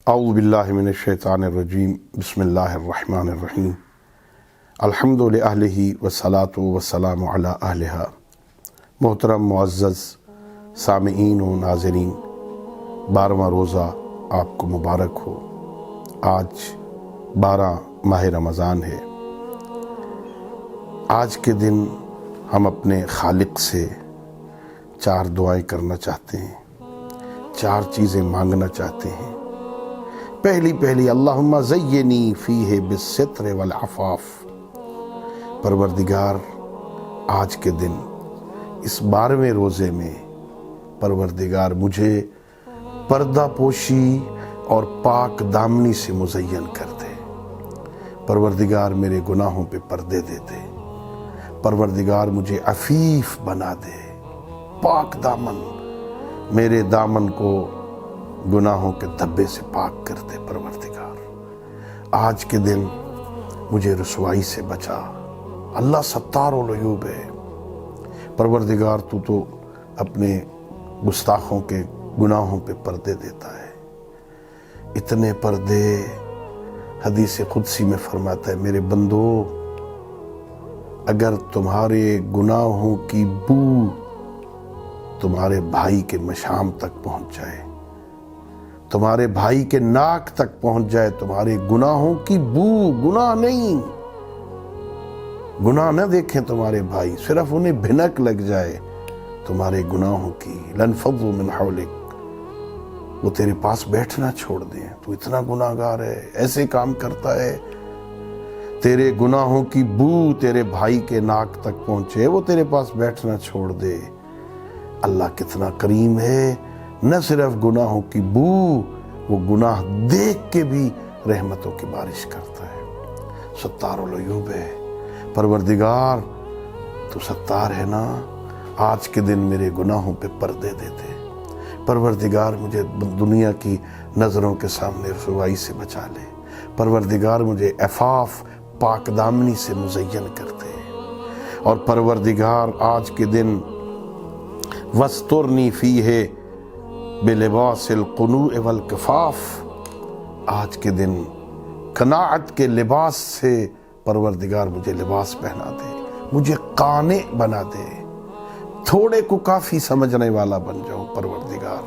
اعوذ باللہ من الشیطان الرجیم بسم اللہ الرحمن الرحیم الحمد للہ والصلاة والسلام علی اہلہا۔ محترم معزز سامعین و ناظرین، 12واں روزہ آپ کو مبارک ہو۔ آج 12 ماہ رمضان ہے۔ آج کے دن ہم اپنے خالق سے 4 دعائیں کرنا چاہتے ہیں، 4 چیزیں مانگنا چاہتے ہیں۔ پہلی اللہم زینی فیہ بالستر والعفاف۔ پروردگار، آج کے دن اس 12ویں روزے میں پروردگار مجھے پردہ پوشی اور پاک دامنی سے مزین کر دے۔ پروردگار میرے گناہوں پہ پردے دے دے۔ پروردگار مجھے عفیف بنا دے، پاک دامن، میرے دامن کو گناہوں کے دھبے سے پاک کر دے۔ پروردگار، آج کے دن مجھے رسوائی سے بچا۔ اللہ ستار العیوب ہے۔ پروردگار تو اپنے گستاخوں کے گناہوں پہ پردے دیتا ہے۔ اتنے پردے، حدیث قدسی میں فرماتا ہے، میرے بندو، اگر تمہارے گناہوں کی بو تمہارے بھائی کے مشام تک پہنچ جائے، تمہارے بھائی کے ناک تک پہنچ جائے، تمہارے گناہوں کی بو، گناہ نہیں، گناہ نہ دیکھیں تمہارے بھائی، صرف انہیں بھنک لگ جائے تمہارے گناہوں کی، لنفضوا من حولک، وہ تیرے پاس بیٹھنا چھوڑ دیں۔ تو اتنا گناہگار ہے، ایسے کام کرتا ہے، تیرے گناہوں کی بو تیرے بھائی کے ناک تک پہنچے، وہ تیرے پاس بیٹھنا چھوڑ دے۔ اللہ کتنا کریم ہے، نہ صرف گناہوں کی بو، وہ گناہ دیکھ کے بھی رحمتوں کی بارش کرتا ہے۔ ستار العیوب ہے۔ پروردگار، تو ستار ہے نا، آج کے دن میرے گناہوں پہ پردے دے دے۔ پروردگار، مجھے دنیا کی نظروں کے سامنے رسوائی سے بچا لے۔ پروردگار، مجھے عفاف، پاک دامنی سے مزین کر دے۔ اور پروردگار، آج کے دن وَاسْتُرْنِي فِيهِ بِلِبَاسِ الْقُنُوعِ وَالْكِفَافِ، آج کے دن قناعت کے لباس سے پروردگار مجھے لباس پہنا دے، مجھے قانع بنا دے، تھوڑے کو کافی سمجھنے والا بن جاؤں۔ پروردگار،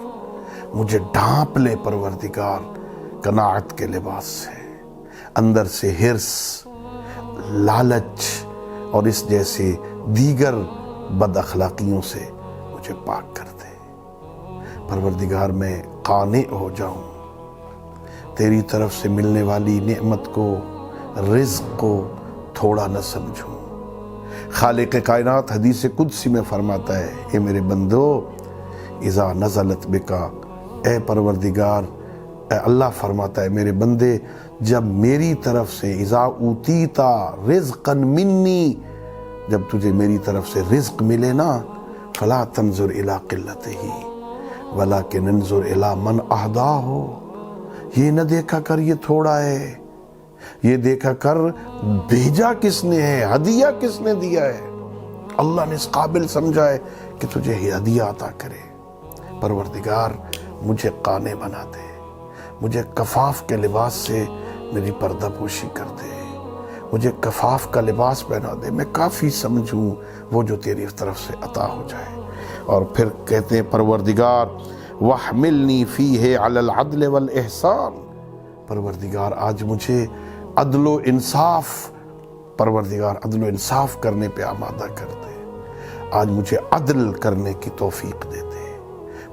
مجھے ڈھانپ لے پروردگار قناعت کے لباس سے، اندر سے حرص، لالچ اور اس جیسے دیگر بد اخلاقیوں سے مجھے پاک کر دے۔ پروردگار، میں قانع ہو جاؤں، تیری طرف سے ملنے والی نعمت کو، رزق کو تھوڑا نہ سمجھوں۔ خالق کائنات حدیث قدسی میں فرماتا ہے، اے میرے بندو، اذا نزلت بکا، اے پروردگار، اے اللہ فرماتا ہے، میرے بندے، جب میری طرف سے اذا اوتیتا رزقا منی، جب تجھے میری طرف سے رزق ملے نا، فلا تنظر الی قلتہ ولکن انظر الی من اہداہ، یہ نہ دیکھا کر یہ تھوڑا ہے، یہ دیکھا کر بھیجا کس نے ہے، ہدیہ کس نے دیا ہے۔ اللہ نے اس قابل سمجھا ہے کہ تجھے یہ ہدیہ عطا کرے۔ پروردگار، مجھے قانع بنا دے، مجھے کفاف کے لباس سے میری پردہ پوشی کر دے، مجھے کفاف کا لباس پہنا دے، میں کافی سمجھوں وہ جو تیری طرف سے عطا ہو جائے۔ اور پھر کہتے ہیں، پروردگار وَاحْمِلْنِي فِيهِ عَلَى الْعَدْلِ وَالْإِحْسَانِ، پروردگار آج مجھے عدل و انصاف، پروردگار عدل و انصاف کرنے پہ آمادہ کر دے۔ آج مجھے عدل کرنے کی توفیق دے دے،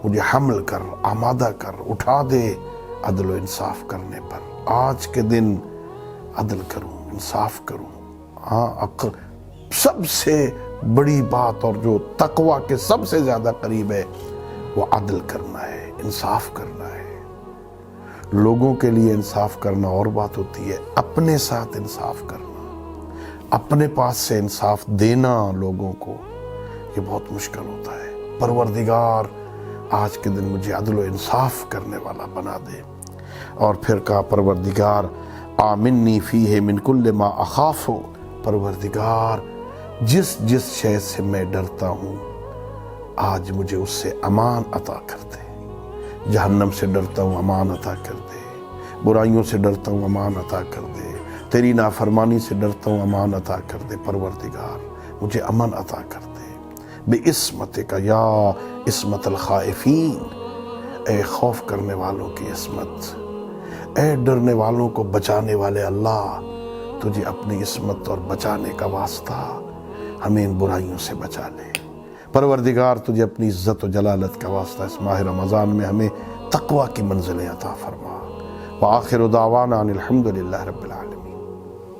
مجھے حمل کر، آمادہ کر، اٹھا دے عدل و انصاف کرنے پر۔ آج کے دن عدل کروں، انصاف کروں۔ ہاں، سب سے بڑی بات اور جو تقویٰ کے سب سے زیادہ قریب ہے، وہ عدل کرنا ہے، انصاف کرنا ہے۔ لوگوں کے لیے انصاف کرنا اور بات ہوتی ہے، اپنے ساتھ انصاف کرنا، اپنے پاس سے انصاف دینا لوگوں کو، یہ بہت مشکل ہوتا ہے۔ پروردگار، آج کے دن مجھے عدل و انصاف کرنے والا بنا دے۔ اور پھر کہا، پروردگار آمنی فیہ من کل ما اخاف، پروردگار جس جس شے سے میں ڈرتا ہوں، آج مجھے اس سے امان عطا کر دے۔ جہنم سے ڈرتا ہوں، امان عطا کر دے۔ برائیوں سے ڈرتا ہوں، امان عطا کر دے، تیری نافرمانی سے ڈرتا ہوں، امان عطا کر دے پروردگار، مجھے امن عطا کر دے بعصمتک یا عصمت الخائفین، اے خوف کرنے والوں کی عصمت، اے ڈرنے والوں کو بچانے والے اللہ، تجھے اپنی عصمت اور بچانے کا واسطہ ہمیں ان برائیوں سے بچا لے پروردگار، تجھے اپنی عزت و جلالت کا واسطہ اس ماہ رمضان میں ہمیں تقوی کی منزلیں عطا فرما۔ وآخر دعوانا ان الحمد للہ رب العالمین۔